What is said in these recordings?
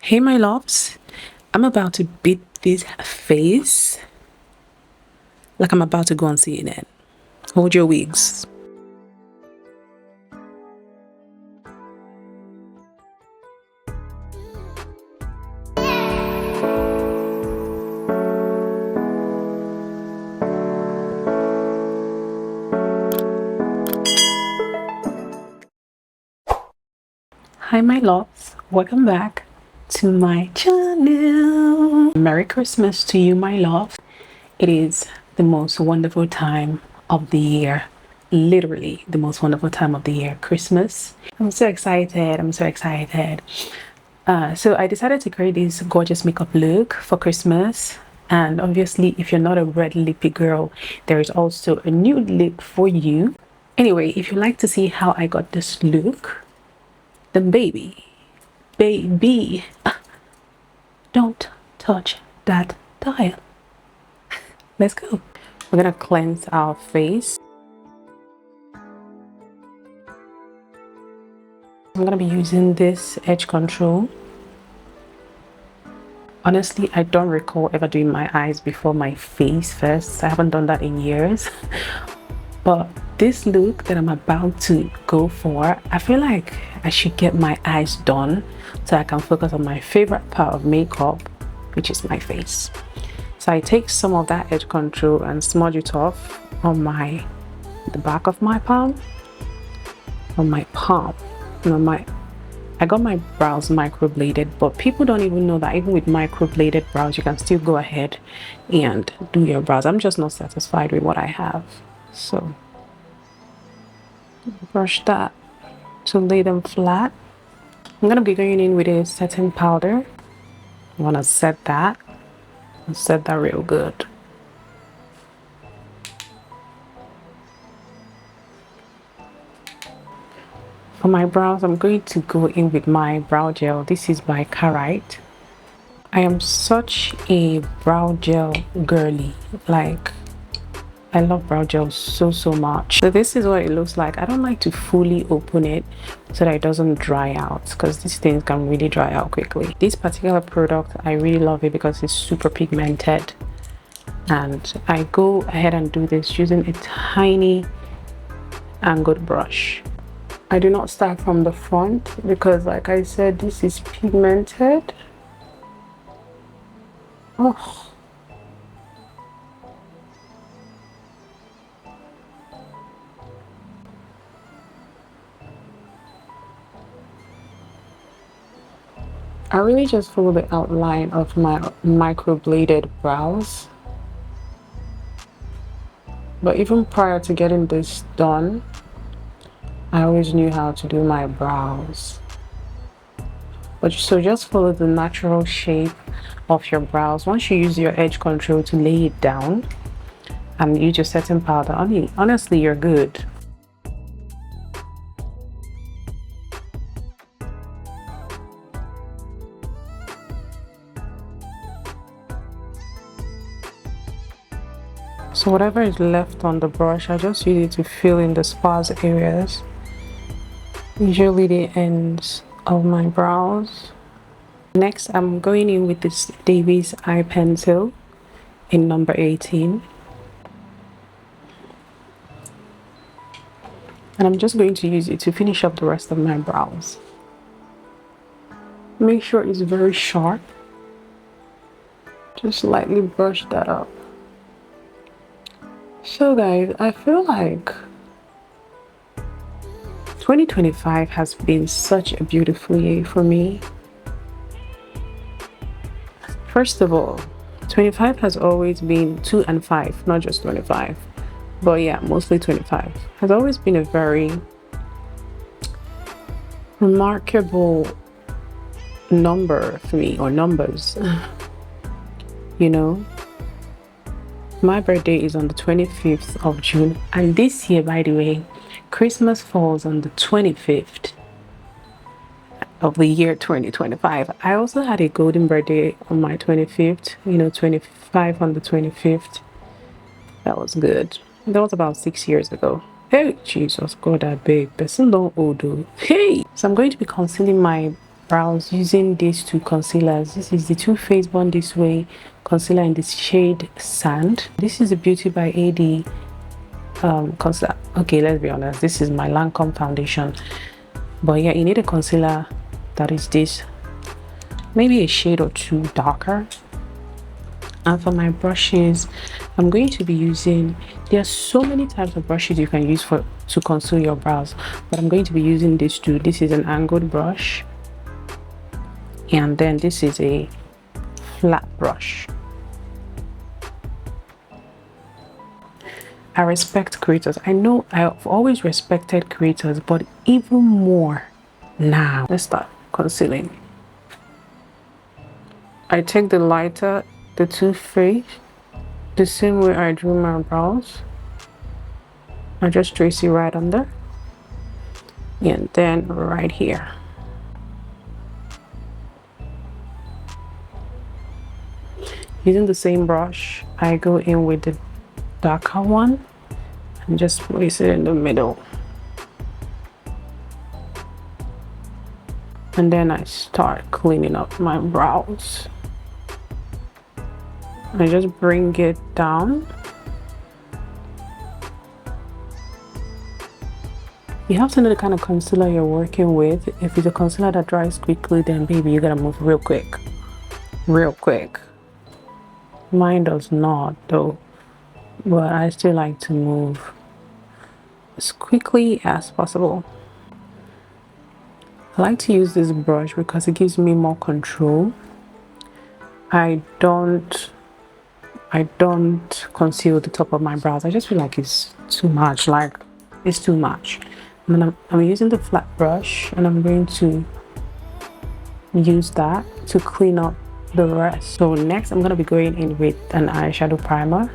Hey my loves, I'm about to beat this face like I'm about to go on CNN. Hold your wigs. Hi my loves, welcome back to my channel. Merry Christmas to you my love. It is the most wonderful time of the year, literally the most wonderful time of the year, Christmas. I'm so excited. So I decided to create this gorgeous makeup look for Christmas. And obviously, if you're not a red lippy girl, there is also a nude lip for you. Anyway, if you like to see how I got this look, then baby, don't touch that dial. Let's go. We're gonna cleanse our face. I'm gonna be using this edge control. Honestly, I don't recall ever doing my eyes before my face first. I haven't done that in years. But this look that I'm about to go for, I feel like I should get my eyes done so I can focus on my favorite part of makeup, which is my face. So I take some of that edge control and smudge it off on the back of my palm, on my palm, and on my I got my brows microbladed, but people don't even know that even with microbladed brows, you can still go ahead and do your brows. I'm just not satisfied with what I have. So brush that to lay them flat. I'm gonna be going in with a setting powder. I wanna set that and set that real good. For my brows, I'm going to go in with my brow gel. This is by Cosrx. I am such a brow gel girly. Like, I love brow gel so much. So this is what it looks like. I don't like to fully open it so that it doesn't dry out, because these things can really dry out quickly. This particular product, I really love it because it's super pigmented. And I go ahead and do this using a tiny angled brush. I do not start from the front because, like I said, this is pigmented. Oh. I really just follow the outline of my microbladed brows. But even prior to getting this done, I always knew how to do my brows. But so just follow the natural shape of your brows. Once you use your edge control to lay it down and use your setting powder, honestly, you're good. So whatever is left on the brush, I just use it to fill in the sparse areas. Usually the ends of my brows. Next, I'm going in with this Davy's eye pencil in number 18. And I'm just going to use it to finish up the rest of my brows. Make sure it's very sharp. Just lightly brush that up. So guys, I feel like 2025 has been such a beautiful year for me. First of all, 25 has always been 2 and 5, not just 25. But yeah, mostly 25 has always been a very remarkable number for me, or numbers. You know, my birthday is on the 25th of June, and this year, by the way, Christmas falls on the 25th of the year 2025. I also had a golden birthday on my 25th, 25 on the 25th. That was good. That was about 6 years ago. Hey, Jesus, God, that big person don't old though. Hey! So I'm going to be concealing my brows using these two concealers. This is the Too Faced Born This Way concealer in this shade Sand. This is the Beauty by AD concealer. Okay, let's be honest, this is my Lancome foundation, but yeah, you need a concealer that is this, maybe a shade or two darker. And for my brushes, I'm going to be using, there are so many types of brushes you can use to conceal your brows, but I'm going to be using this too. This is an angled brush, and then this is a flat brush. I respect creators. I know I've always respected creators, but even more now. Let's start concealing. I take the lighter, the Too Faced, the same way I drew my brows. I just trace it right under, and then right here. Using the same brush, I go in with the darker one and just place it in the middle, and then I start cleaning up my brows. I just bring it down. You have to know the kind of concealer you're working with. If it's a concealer that dries quickly, then baby, you gotta move real quick. Real quick. Mine does not though, but I still like to move as quickly as possible. I like to use this brush because it gives me more control. I don't conceal the top of my brows. I just feel like it's too much, like it's too much. And then I'm using the flat brush, and I'm going to use that to clean up the rest. So next I'm going to be going in with an eyeshadow primer.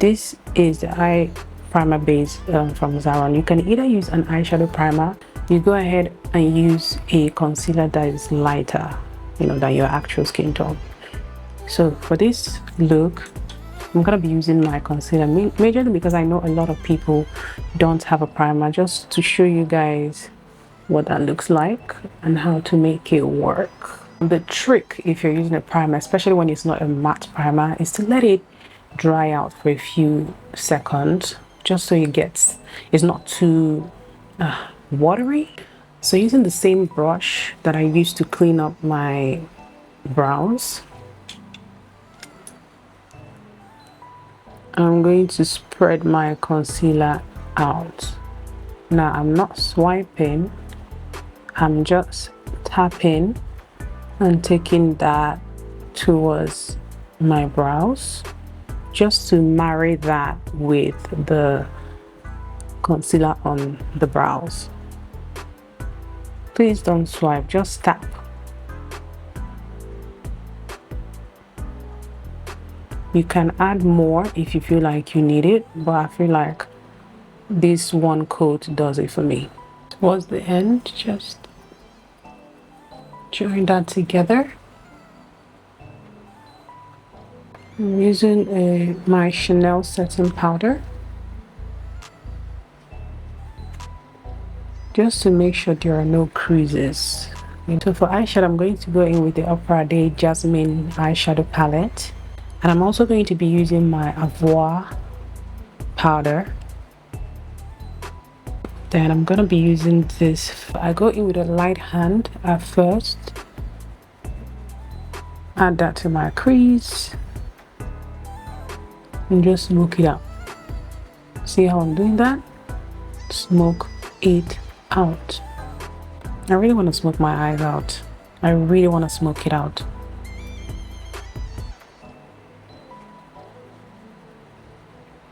This is the eye primer base from Zara. You can either use an eyeshadow primer, you go ahead and use a concealer that is lighter, you know, than your actual skin tone. So for this look, I'm gonna be using my concealer majorly because I know a lot of people don't have a primer, just to show you guys what that looks like and how to make it work. The trick, if you're using a primer, especially when it's not a matte primer, is to let it dry out for a few seconds, just so it's not too watery. So using the same brush that I used to clean up my brows, I'm going to spread my concealer out. Now I'm not swiping, I'm just tapping and taking that towards my brows, just to marry that with the concealer on the brows. Please don't swipe, just tap. You can add more if you feel like you need it, but I feel like this one coat does it for me. Towards the end, just join that together. I'm using my Chanel setting powder just to make sure there are no creases. So for eyeshadow, I'm going to go in with the Opera Day Jasmine eyeshadow palette. And I'm also going to be using my Avoir powder. Then I'm going to be using this. I go in with a light hand at first. Add that to my crease. And just smoke it out. See how I'm doing that? Smoke it out. I really want to smoke my eyes out. I really want to smoke it out.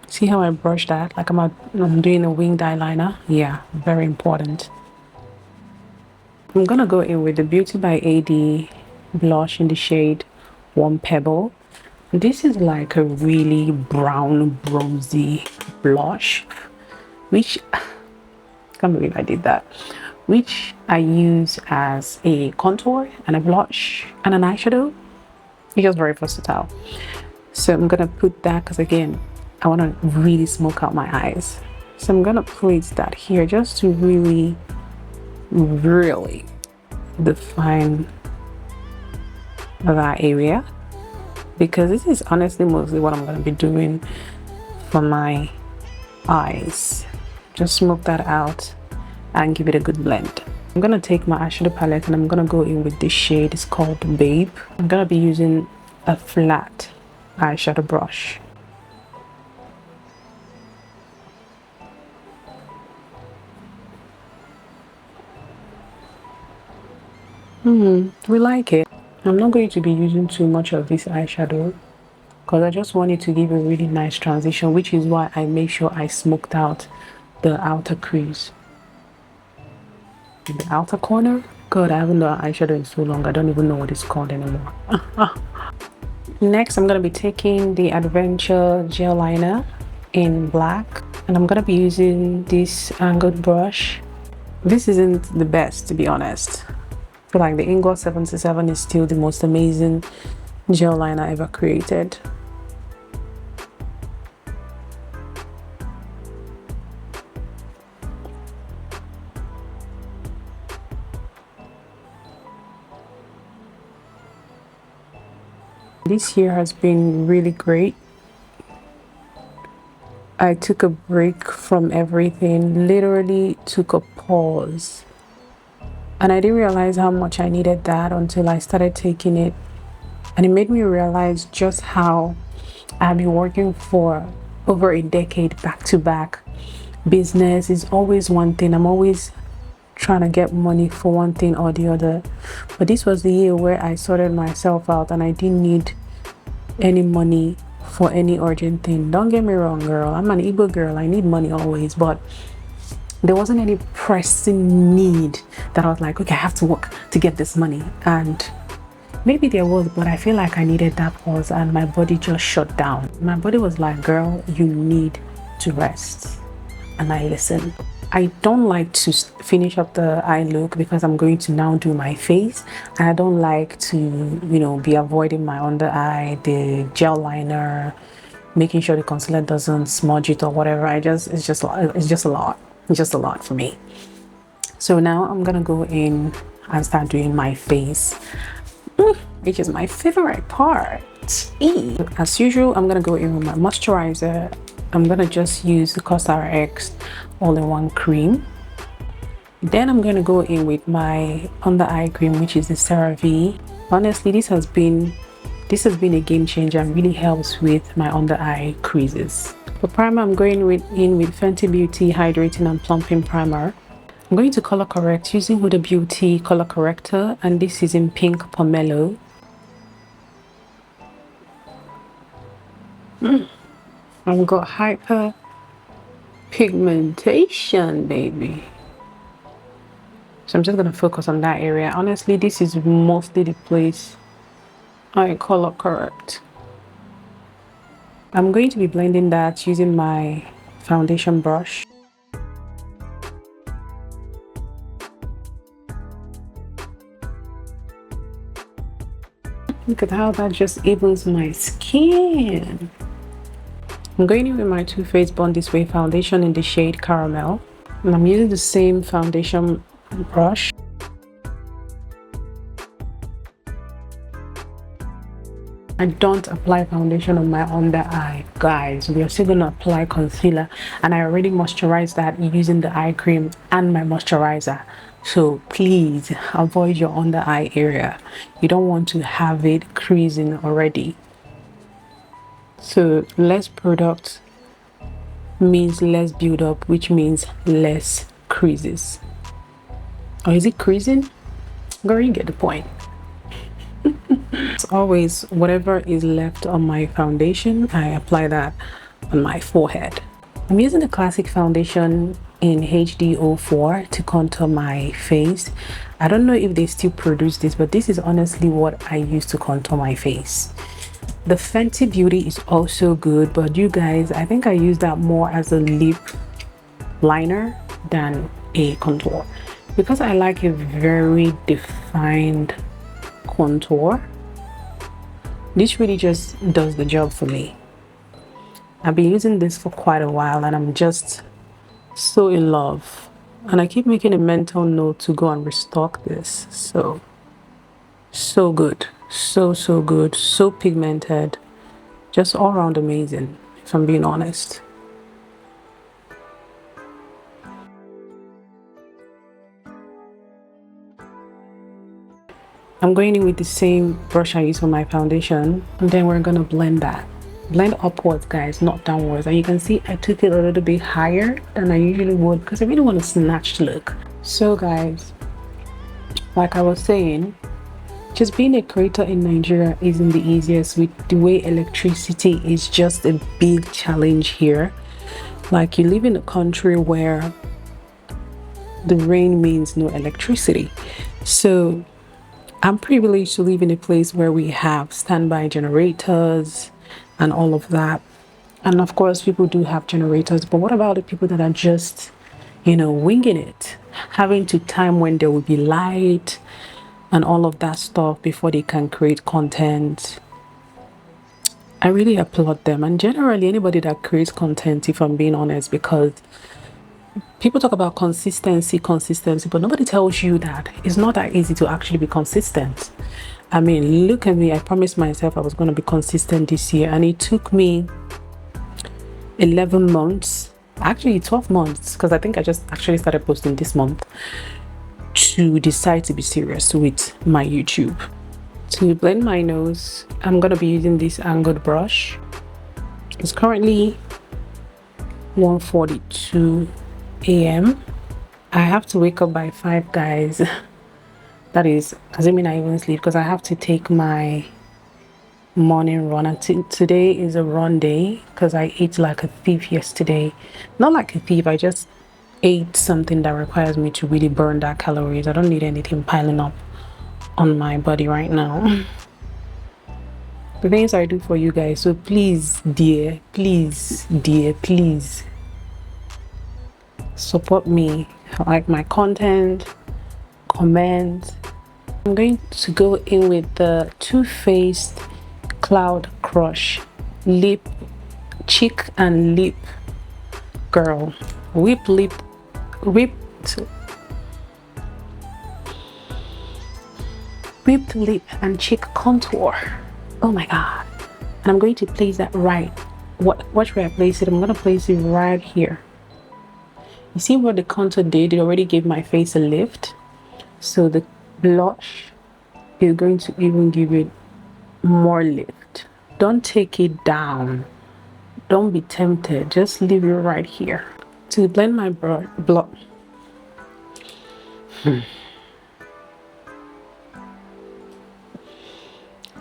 See how I brush that like I'm doing a winged eyeliner? Yeah, very important. I'm gonna go in with the Beauty by AD blush in the shade Warm Pebble. This is like a really brown bronzy blush, which I can't believe I did that, which I use as a contour and a blush and an eyeshadow. It's just very versatile. So I'm gonna put that because again, I want to really smoke out my eyes. So I'm gonna place that here just to really define that area, because this is honestly mostly what I'm going to be doing for my eyes. Just smoke that out and give it a good blend. I'm going to take my eyeshadow palette and I'm going to go in with this shade. It's called Babe. I'm going to be using a flat eyeshadow brush. We like it. I'm not going to be using too much of this eyeshadow because I just want it to give a really nice transition, which is why I make sure I smoked out the outer crease. The outer corner. God, I haven't done eyeshadow in so long, I don't even know what it's called anymore. Next, I'm going to be taking the Adventure gel liner in black, and I'm going to be using this angled brush. This isn't the best, to be honest. I feel like the Ingot 77 is still the most amazing gel liner ever created. This year has been really great. I took a break from everything, literally took a pause. And I didn't realize how much I needed that until I started taking it. And it made me realize just how I've been working for over a decade back to back. Business is always one thing. I'm always trying to get money for one thing or the other. But this was the year where I sorted myself out and I didn't need any money for any urgent thing. Don't get me wrong, girl. I'm an Igbo girl. I need money always. But there wasn't any pressing need that I was like, okay, I have to work to get this money. And maybe there was, but I feel like I needed that pause and my body just shut down. My body was like, girl, you need to rest. And I listened. I don't like to finish up the eye look because I'm going to now do my face. And I don't like to, you know, be avoiding my under eye, the gel liner, making sure the concealer doesn't smudge it or whatever. It's just a lot. It's just a lot for me. So now I'm gonna go in and start doing my face, which is my favorite part. As usual, I'm gonna go in with my moisturizer. I'm gonna just use the Cosrx all-in-one cream. Then I'm gonna go in with my under eye cream, which is the Cerave. Honestly, this has been a game changer and really helps with my under eye creases. For primer, I'm going in with Fenty Beauty Hydrating and Plumping Primer. I'm going to color correct using Huda Beauty color corrector, and this is in pink pomelo. I've got hyper pigmentation, baby. So I'm just gonna focus on that area. Honestly, this is mostly the place I color correct. I'm going to be blending that using my foundation brush. Look at how that just evens my skin. I'm going in with my Too Faced Born This Way foundation in the shade Caramel. And I'm using the same foundation brush. I don't apply foundation on my under eye, guys. We are still going to apply concealer, and I already moisturized that using the eye cream and my moisturizer. So please avoid your under eye area. You don't want to have it creasing already. So less product means less build up, which means less creases. Or is it creasing? Girl, you get the point. As always, whatever is left on my foundation, I apply that on my forehead. I'm using the classic foundation in HD04 to contour my face. I don't know if they still produce this, but this is honestly what I use to contour my face. The Fenty Beauty is also good, but you guys, I think I use that more as a lip liner than a contour because I like a very defined contour. This really just does the job for me. I've been using this for quite a while and I'm just so in love. And I keep making a mental note to go and restock this. So good. So good. So pigmented. Just all around amazing, if I'm being honest. I'm going in with the same brush I use for my foundation, and then we're gonna blend that. Blend upwards, guys, not downwards. And you can see I took it a little bit higher than I usually would because I really want a snatched look. So guys, like I was saying, just being a creator in Nigeria isn't the easiest, with the way electricity is just a big challenge here. Like, you live in a country where the rain means no electricity. So I'm privileged to live in a place where we have standby generators and all of that. And of course, people do have generators, but what about the people that are just, you know, winging it, having to time when there will be light and all of that stuff before they can create content? I really applaud them, and generally anybody that creates content, if I'm being honest, because people talk about consistency, but nobody tells you that it's not that easy to actually be consistent. I mean, look at me. I promised myself I was going to be consistent this year, and it took me 11 months, actually 12 months, because I think I just actually started posting this month, to decide to be serious with my YouTube. To blend my nose, I'm going to be using this angled brush. It's currently 1:42 a.m. I have to wake up by 5, guys. That is assuming I even sleep, because I have to take my morning run, and today is a run day because I ate like a thief yesterday. Not like a thief, I just ate something that requires me to really burn that calories. I don't need anything piling up on my body right now. The things I do for you guys, so please dear, please support me, like my content, comment. I'm going to go in with the Too Faced Cloud Crush cheek and lip girl whipped lip and cheek contour. Oh my god. And I'm going to place that right, watch where I place it. I'm going to place it right here. You see what the contour did? It already gave my face a lift, so the blush is going to even give it more lift. Don't take it down, don't be tempted, just leave it right here. To blend my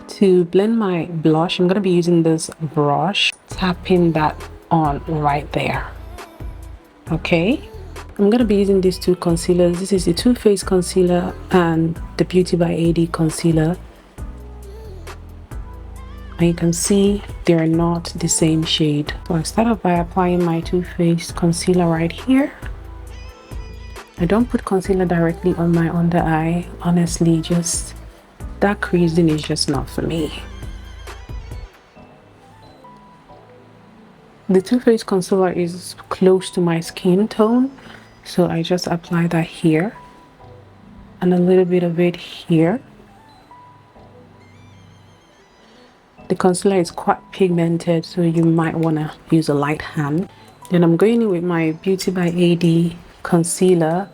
to blend my blush, I'm going to be using this brush, tapping that on right there. Okay, I'm going to be using these two concealers. This is the Too Faced concealer and the BeautybyAd concealer. And you can see they're not the same shade. So I start off by applying my Too Faced concealer right here. I don't put concealer directly on my under eye. Honestly, just that creasing is just not for me. The Too Faced concealer is close to my skin tone, so I just apply that here and a little bit of it here. The concealer is quite pigmented, so you might want to use a light hand. Then I'm going in with my BeautybyAd concealer,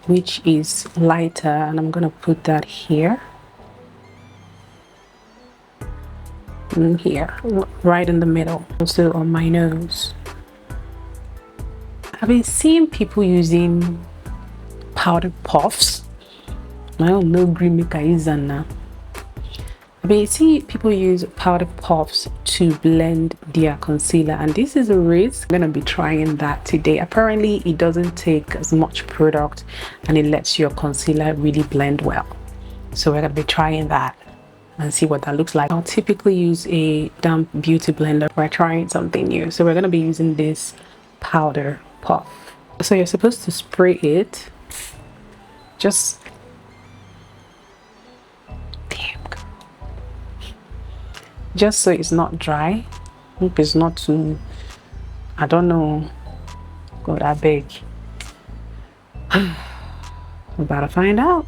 which is lighter, and I'm going to put that here. And here, right in the middle, also on my nose. I've been seeing people using powder puffs. I don't know green maker is now. But you see people use powder puffs to blend their concealer, and this is a risk. I'm going to be trying that today. Apparently it doesn't take as much product and it lets your concealer really blend well. So we're going to be trying that and see what that looks like. I'll typically use a damp beauty blender. We're trying something new, so we're going to be using this powder puff. So you're supposed to spray it, just so it's not dry. Hope it's not too, I don't know, God I beg. I'm about to find out.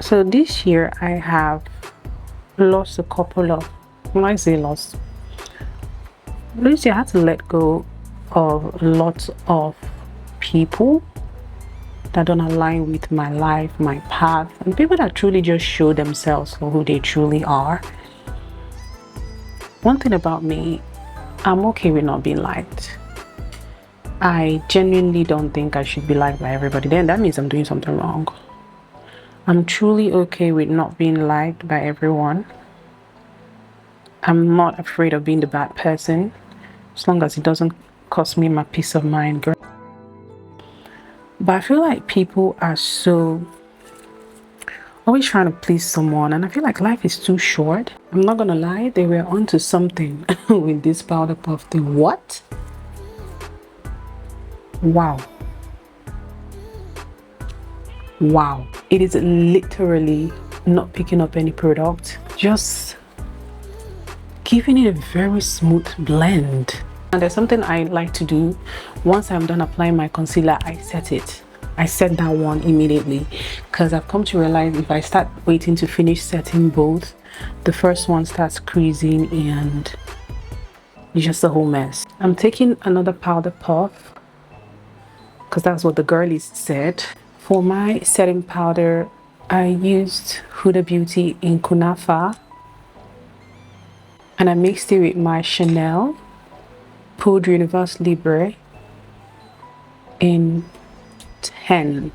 So this year I have lost a couple of, when I say lost, this year I had to let go of lots of people that don't align with my life, my path, and people that truly just show themselves for who they truly are. One thing about me, I'm okay with not being liked. I genuinely don't think I should be liked by everybody. Then that means I'm doing something wrong. I'm truly okay with not being liked by everyone. I'm not afraid of being the bad person, as long as it doesn't cost me my peace of mind, girl. But I feel like people are so always trying to please someone, and I feel like life is too short. I'm not gonna lie, they were onto something with this powder puff thing. What? Wow. Wow. It is literally not picking up any product, just giving it a very smooth blend. And there's something I like to do. Once I'm done applying my concealer, I set it. I set that one immediately, because I've come to realize if I start waiting to finish setting both, the first one starts creasing and it's just a whole mess. I'm taking another powder puff because that's what the girlies said. For my setting powder, I used Huda Beauty in Kunafa, and I mixed it with my Chanel Poudre Universe Libre in 10.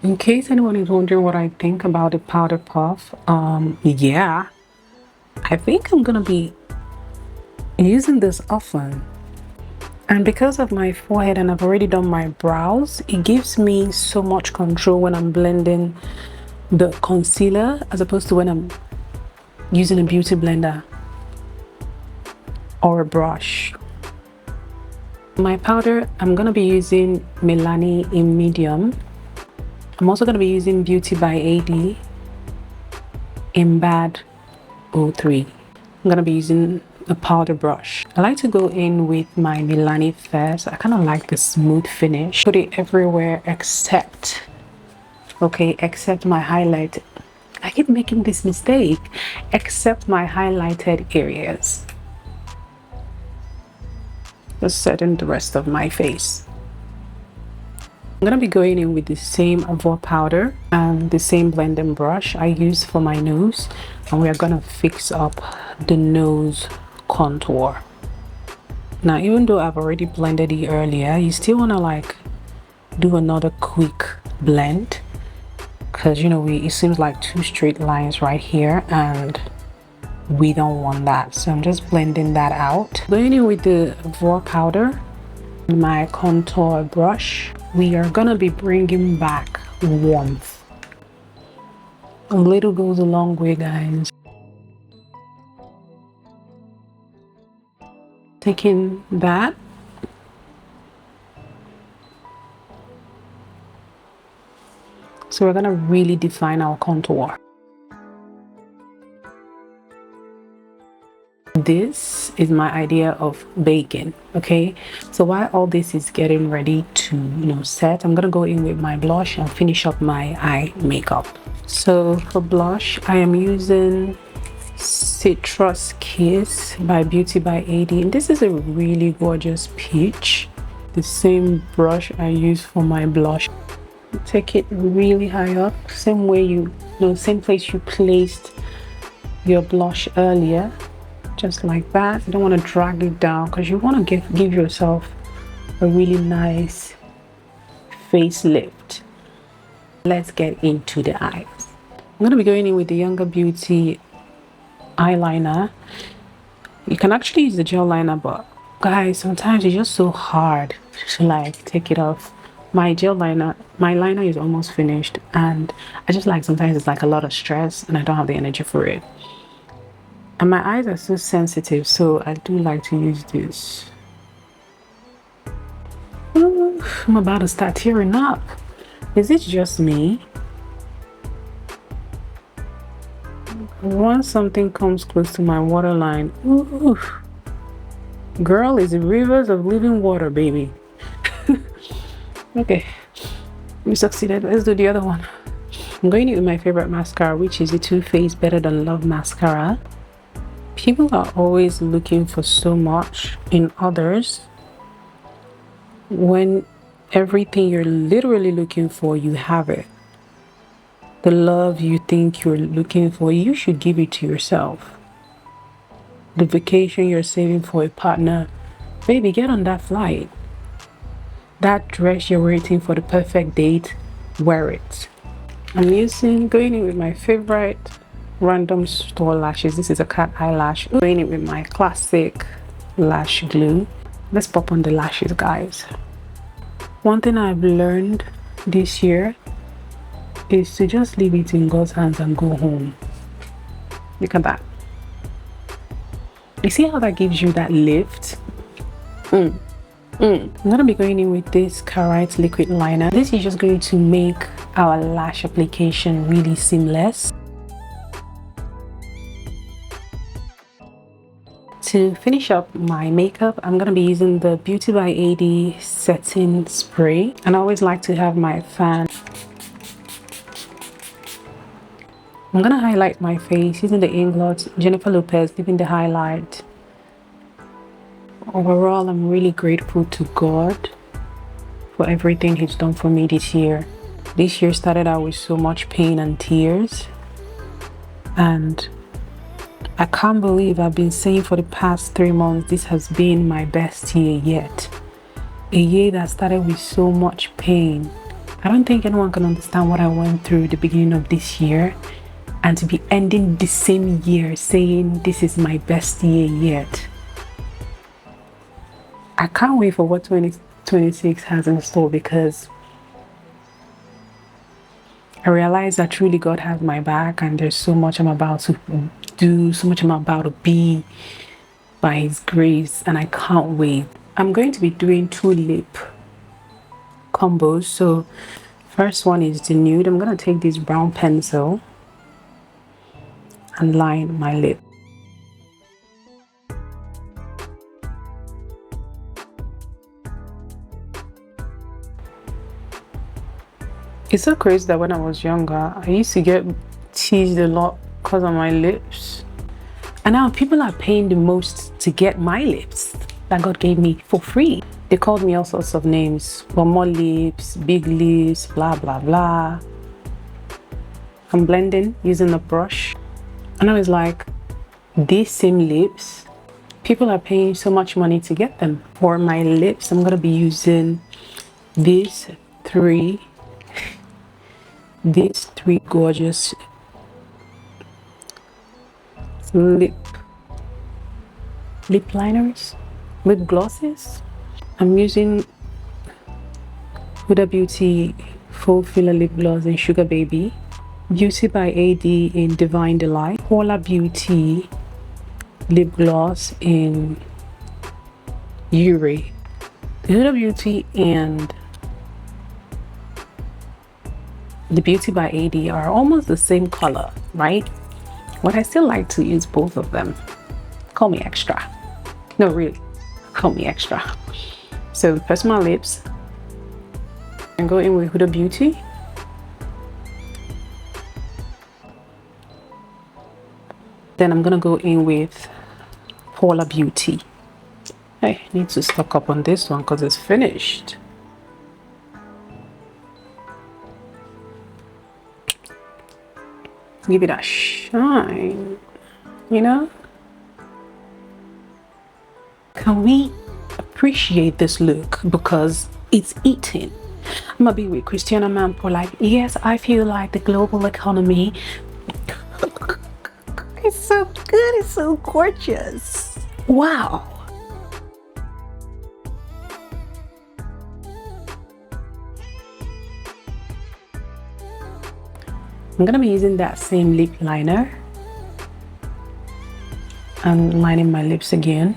In case anyone is wondering what I think about the powder puff, yeah, I think I'm gonna be using this often. And because of my forehead and I've already done my brows, it gives me so much control when I'm blending the concealer as opposed to when I'm using a beauty blender or a brush. My powder, I'm gonna be using Milani in medium. I'm also gonna be using BeautybyAd in Bad 03. I'm gonna be using a powder brush. I like to go in with my Milani first. I kind of like the smooth finish. Put it everywhere except, okay, except my highlight. I keep making this mistake. Except my highlighted areas. Just setting the rest of my face. I'm gonna be going in with the same Avoid powder and the same blending brush I used for my nose, and we are gonna fix up the nose contour. Now, even though I've already blended it earlier, you still want to like do another quick blend, because you know it seems like two straight lines right here and we don't want that. So I'm just blending that out. Going in with the Avoid powder, my contour brush, we are gonna be bringing back warmth. A little goes a long way, guys. Taking that, so we're gonna really define our contour. This is my idea of baking. Okay, so while all this is getting ready to set, I'm gonna go in with my blush and finish up my eye makeup. So for blush, I am using Citrus Kiss by BeautybyAd, and this is a really gorgeous peach. The same brush I use for my blush. Take it really high up, same way same place you placed your blush earlier, just like that. You don't want to drag it down because you want to give yourself a really nice facelift. Let's get into the eyes. I'm going to be going in with the Younger Beauty eyeliner. You can actually use the gel liner, but guys, sometimes it's just so hard to like take it off. My liner is almost finished, and I just like sometimes it's like a lot of stress and I don't have the energy for it. And my eyes are so sensitive, so I do like to use this. Ooh, I'm about to start tearing up. Is it just me? Once something comes close to my waterline, ooh, girl, is rivers of living water, baby. Okay, we succeeded. Let's do the other one. I'm going in with my favorite mascara, which is the Too Faced Better Than Love mascara. People are always looking for so much in others when everything you're literally looking for, you have it. The love you think you're looking for, you should give it to yourself. The vacation you're saving for a partner, baby, get on that flight. That dress you're waiting for the perfect date, wear it. I'm going in with my favorite random store lashes. This is a cat eyelash. Going in with my classic lash glue. Let's pop on the lashes, guys. One thing I've learned this year is to just leave it in God's hands and go home. Look at that. You see how that gives you that lift? I'm gonna be going in with this Cosrx liquid liner. This is just going to make our lash application really seamless. To finish up my makeup, I'm gonna be using the BeautybyAd setting spray, and I always like to have my fan. I'm gonna highlight my face using the Inglot Jennifer Lopez, giving the highlight. Overall, I'm really grateful to God for everything He's done for me this year. This year started out with so much pain and tears, and I can't believe I've been saying for the past 3 months this has been my best year yet. A year that started with so much pain. I don't think anyone can understand what I went through at the beginning of this year, and to be ending the same year saying this is my best year yet. I can't wait for what 2026 has in store, because I realize that truly God has my back, and there's so much I'm about to do, so much I'm about to be by His grace, and I can't wait. I'm going to be doing 2 lip combos. So first one is the nude. I'm going to take this brown pencil and line my lip. It's so crazy that when I was younger, I used to get teased a lot because of my lips. And now people are paying the most to get my lips that God gave me for free. They called me all sorts of names. More lips, big lips, blah, blah, blah. I'm blending using a brush. And I was like, these same lips, people are paying so much money to get them. For my lips, I'm going to be using these three gorgeous lip liners, lip glosses. I'm using Huda Beauty Full Filler Lip Gloss in Sugar Baby, BeautybyAd in Divine Delight, Paula Beauty Lip Gloss in Yuri. Huda Beauty and the BeautybyAd are almost the same color, right? But I still like to use both of them. Call me extra. No, really, call me extra. So press my lips and go in with Huda Beauty. Then I'm gonna go in with Paula Beauty. I need to stock up on this one because it's finished. Give it a shine, you know? Can we appreciate this look because it's eating? I'm gonna be with Christiana Mampo like, yes, I feel like the global economy. It's so good, it's so gorgeous. Wow. I'm gonna be using that same lip liner and lining my lips again.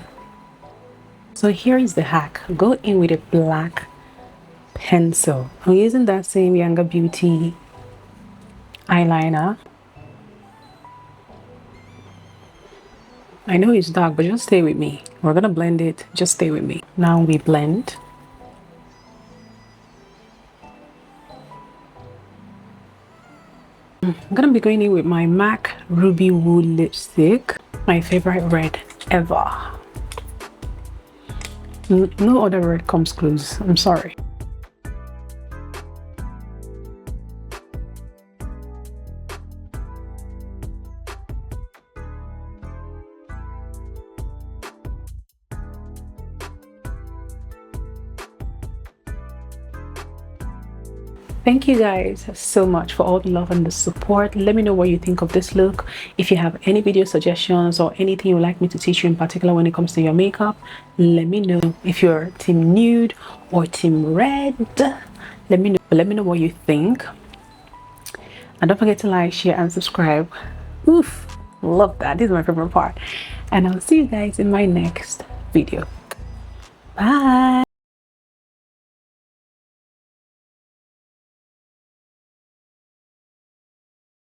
So here is the hack. Go in with a black pencil. I'm using that same Younger Beauty eyeliner. I know it's dark, but just stay with me. We're gonna blend it. Just stay with me. Now we blend. I'm gonna be going in with my MAC Ruby Woo lipstick, my favorite red ever. No other red comes close, I'm sorry. Thank you guys so much for all the love and the support. Let me know what you think of this look. If you have any video suggestions or anything you would like me to teach you in particular when it comes to your makeup, let me know. If you're team nude or team red, let me know what you think. And don't forget to like, share and subscribe. Oof, love that. This is my favorite part. And I'll see you guys in my next video. Bye.